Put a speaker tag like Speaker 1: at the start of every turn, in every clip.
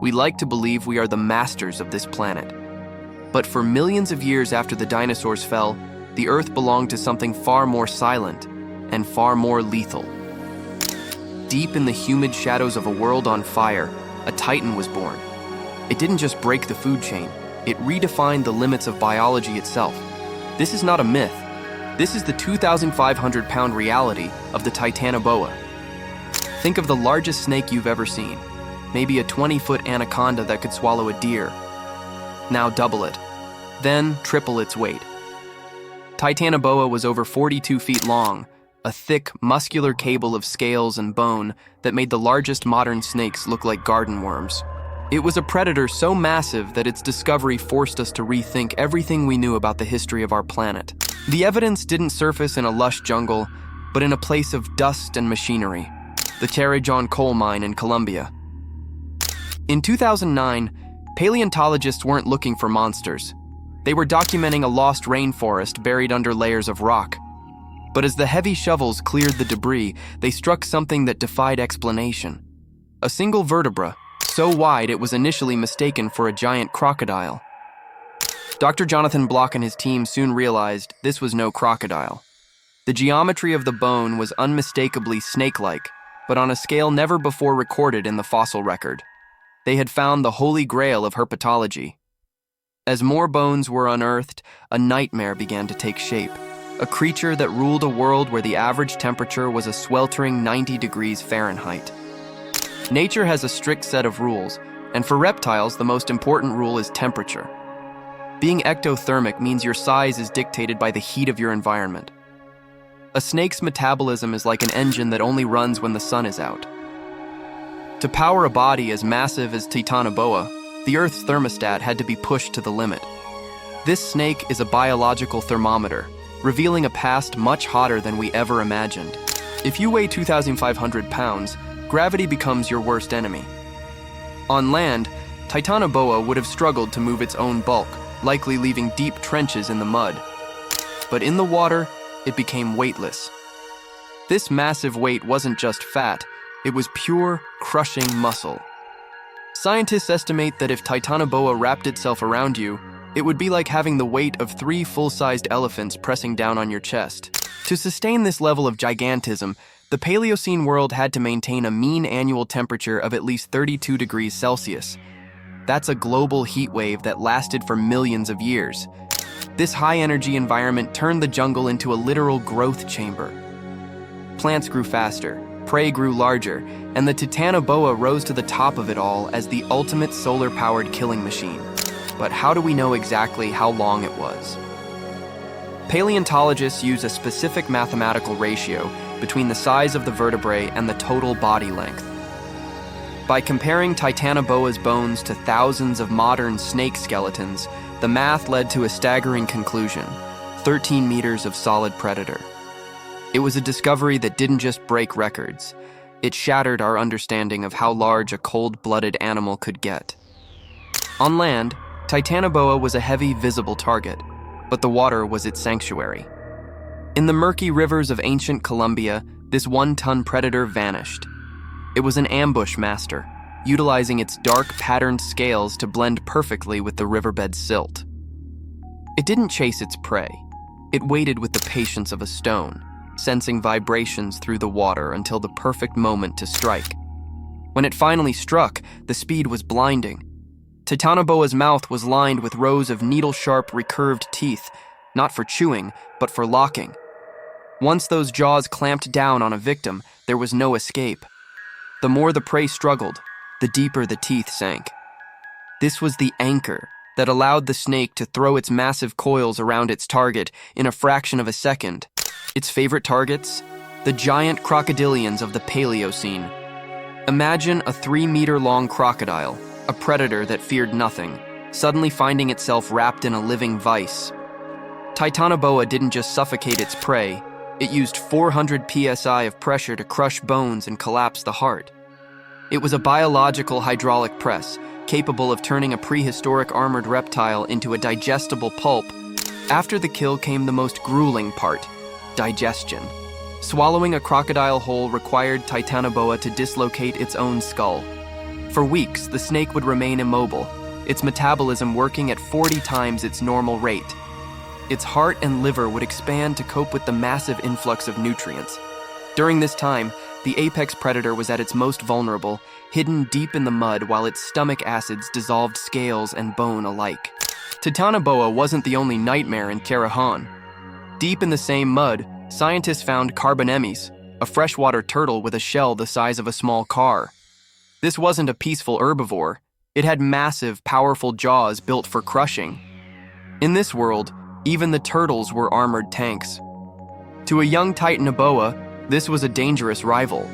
Speaker 1: We like to believe we are the masters of this planet. But for millions of years after the dinosaurs fell, the Earth belonged to something far more silent and far more lethal. Deep in the humid shadows of a world on fire, a Titan was born. It didn't just break the food chain, it redefined the limits of biology itself. This is not a myth. This is the 2,500-pound reality of the Titanoboa. Think of the largest snake you've ever seen. Maybe a 20-foot anaconda that could swallow a deer. Now double it. Then triple its weight. Titanoboa was over 42 feet long, a thick, muscular cable of scales and bone that made the largest modern snakes look like garden worms. It was a predator so massive that its discovery forced us to rethink everything we knew about the history of our planet. The evidence didn't surface in a lush jungle, but in a place of dust and machinery, the Cerrejón coal mine in Colombia. In 2009, paleontologists weren't looking for monsters. They were documenting a lost rainforest buried under layers of rock. But as the heavy shovels cleared the debris, they struck something that defied explanation. A single vertebra, so wide it was initially mistaken for a giant crocodile. Dr. Jonathan Block and his team soon realized this was no crocodile. The geometry of the bone was unmistakably snake-like, but on a scale never before recorded in the fossil record. They had found the holy grail of herpetology. As more bones were unearthed, a nightmare began to take shape. A creature that ruled a world where the average temperature was a sweltering 90 degrees Fahrenheit. Nature has a strict set of rules, and for reptiles, the most important rule is temperature. Being ectothermic means your size is dictated by the heat of your environment. A snake's metabolism is like an engine that only runs when the sun is out. To power a body as massive as Titanoboa, the Earth's thermostat had to be pushed to the limit. This snake is a biological thermometer, revealing a past much hotter than we ever imagined. If you weigh 2,500 pounds, gravity becomes your worst enemy. On land, Titanoboa would have struggled to move its own bulk, likely leaving deep trenches in the mud. But in the water, it became weightless. This massive weight wasn't just fat, it was pure, crushing muscle. Scientists estimate that if Titanoboa wrapped itself around you, it would be like having the weight of 3 full-sized elephants pressing down on your chest. To sustain this level of gigantism, the Paleocene world had to maintain a mean annual temperature of at least 32 degrees Celsius. That's a global heat wave that lasted for millions of years. This high-energy environment turned the jungle into a literal growth chamber. Plants grew faster, prey grew larger, and the Titanoboa rose to the top of it all as the ultimate solar-powered killing machine. But how do we know exactly how long it was? Paleontologists use a specific mathematical ratio between the size of the vertebrae and the total body length. By comparing Titanoboa's bones to thousands of modern snake skeletons, the math led to a staggering conclusion: 13 meters of solid predator. It was a discovery that didn't just break records, it shattered our understanding of how large a cold-blooded animal could get. On land, Titanoboa was a heavy, visible target, but the water was its sanctuary. In the murky rivers of ancient Colombia, this one-ton predator vanished. It was an ambush master, utilizing its dark, patterned scales to blend perfectly with the riverbed's silt. It didn't chase its prey. It waited with the patience of a stone, sensing vibrations through the water until the perfect moment to strike. When it finally struck, the speed was blinding. Titanoboa's mouth was lined with rows of needle-sharp, recurved teeth, not for chewing, but for locking. Once those jaws clamped down on a victim, there was no escape. The more the prey struggled, the deeper the teeth sank. This was the anchor that allowed the snake to throw its massive coils around its target in a fraction of a second. Its favorite targets? The giant crocodilians of the Paleocene. Imagine a 3-meter-long crocodile, a predator that feared nothing, suddenly finding itself wrapped in a living vice. Titanoboa didn't just suffocate its prey, it used 400 psi of pressure to crush bones and collapse the heart. It was a biological hydraulic press, capable of turning a prehistoric armored reptile into a digestible pulp. After the kill came the most grueling part: digestion. Swallowing a crocodile whole required Titanoboa to dislocate its own skull. For weeks, the snake would remain immobile, its metabolism working at 40 times its normal rate. Its heart and liver would expand to cope with the massive influx of nutrients. During this time, the apex predator was at its most vulnerable, hidden deep in the mud while its stomach acids dissolved scales and bone alike. Titanoboa wasn't the only nightmare in Cerrejón. Deep in the same mud, scientists found carbonemes, a freshwater turtle with a shell the size of a small car. This wasn't a peaceful herbivore. It had massive, powerful jaws built for crushing. In this world, even the turtles were armored tanks. To a young Titanoboa, this was a dangerous rival.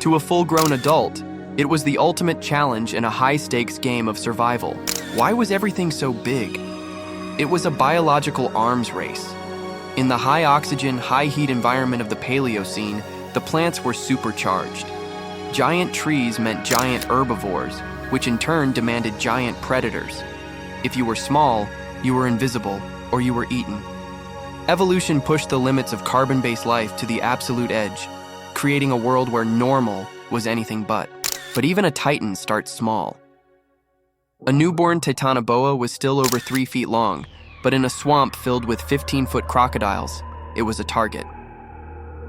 Speaker 1: To a full-grown adult, it was the ultimate challenge in a high-stakes game of survival. Why was everything so big? It was a biological arms race. In the high-oxygen, high-heat environment of the Paleocene, the plants were supercharged. Giant trees meant giant herbivores, which in turn demanded giant predators. If you were small, you were invisible, or you were eaten. Evolution pushed the limits of carbon-based life to the absolute edge, creating a world where normal was anything but. But even a titan starts small. A newborn Titanoboa was still over 3 feet long, but in a swamp filled with 15-foot crocodiles, it was a target.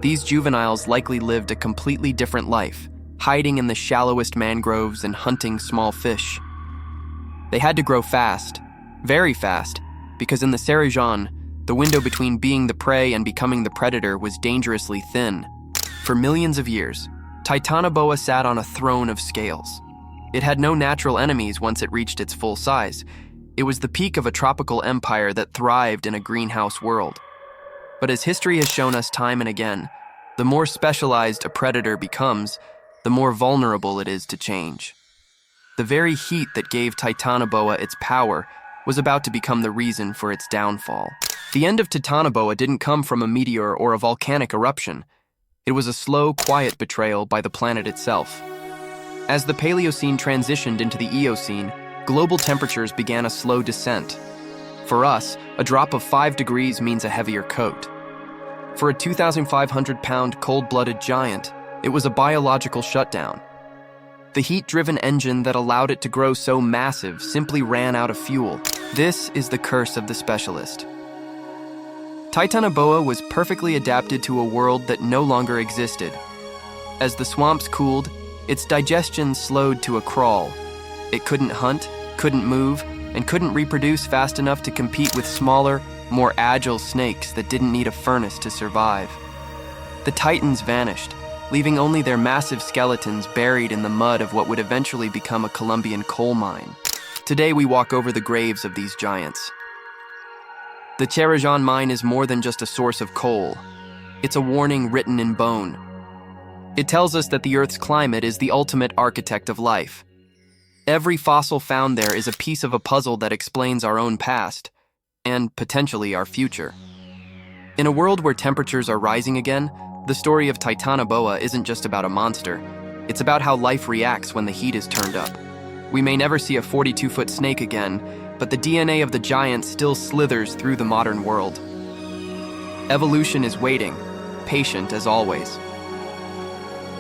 Speaker 1: These juveniles likely lived a completely different life, hiding in the shallowest mangroves and hunting small fish. They had to grow fast, very fast, because in the Cerrejón, the window between being the prey and becoming the predator was dangerously thin. For millions of years, Titanoboa sat on a throne of scales. It had no natural enemies once it reached its full size. It was the peak of a tropical empire that thrived in a greenhouse world. But as history has shown us time and again, the more specialized a predator becomes, the more vulnerable it is to change. The very heat that gave Titanoboa its power was about to become the reason for its downfall. The end of Titanoboa didn't come from a meteor or a volcanic eruption. It was a slow, quiet betrayal by the planet itself. As the Paleocene transitioned into the Eocene, global temperatures began a slow descent. For us, a drop of 5 degrees means a heavier coat. For a 2,500-pound cold-blooded giant, it was a biological shutdown. The heat-driven engine that allowed it to grow so massive simply ran out of fuel. This is the curse of the specialist. Titanoboa was perfectly adapted to a world that no longer existed. As the swamps cooled, its digestion slowed to a crawl. It couldn't hunt, couldn't move, and couldn't reproduce fast enough to compete with smaller, more agile snakes that didn't need a furnace to survive. The titans vanished, leaving only their massive skeletons buried in the mud of what would eventually become a Colombian coal mine. Today we walk over the graves of these giants. The Cerrejón mine is more than just a source of coal. It's a warning written in bone. It tells us that the Earth's climate is the ultimate architect of life. Every fossil found there is a piece of a puzzle that explains our own past, and potentially our future. In a world where temperatures are rising again, the story of Titanoboa isn't just about a monster. It's about how life reacts when the heat is turned up. We may never see a 42-foot snake again, but the DNA of the giant still slithers through the modern world. Evolution is waiting, patient as always.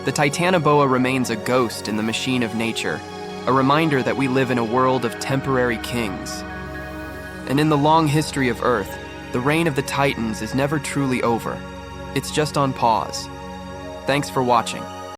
Speaker 1: The Titanoboa remains a ghost in the machine of nature, a reminder that we live in a world of temporary kings. And in the long history of Earth, the reign of the Titans is never truly over. It's just on pause. Thanks for watching.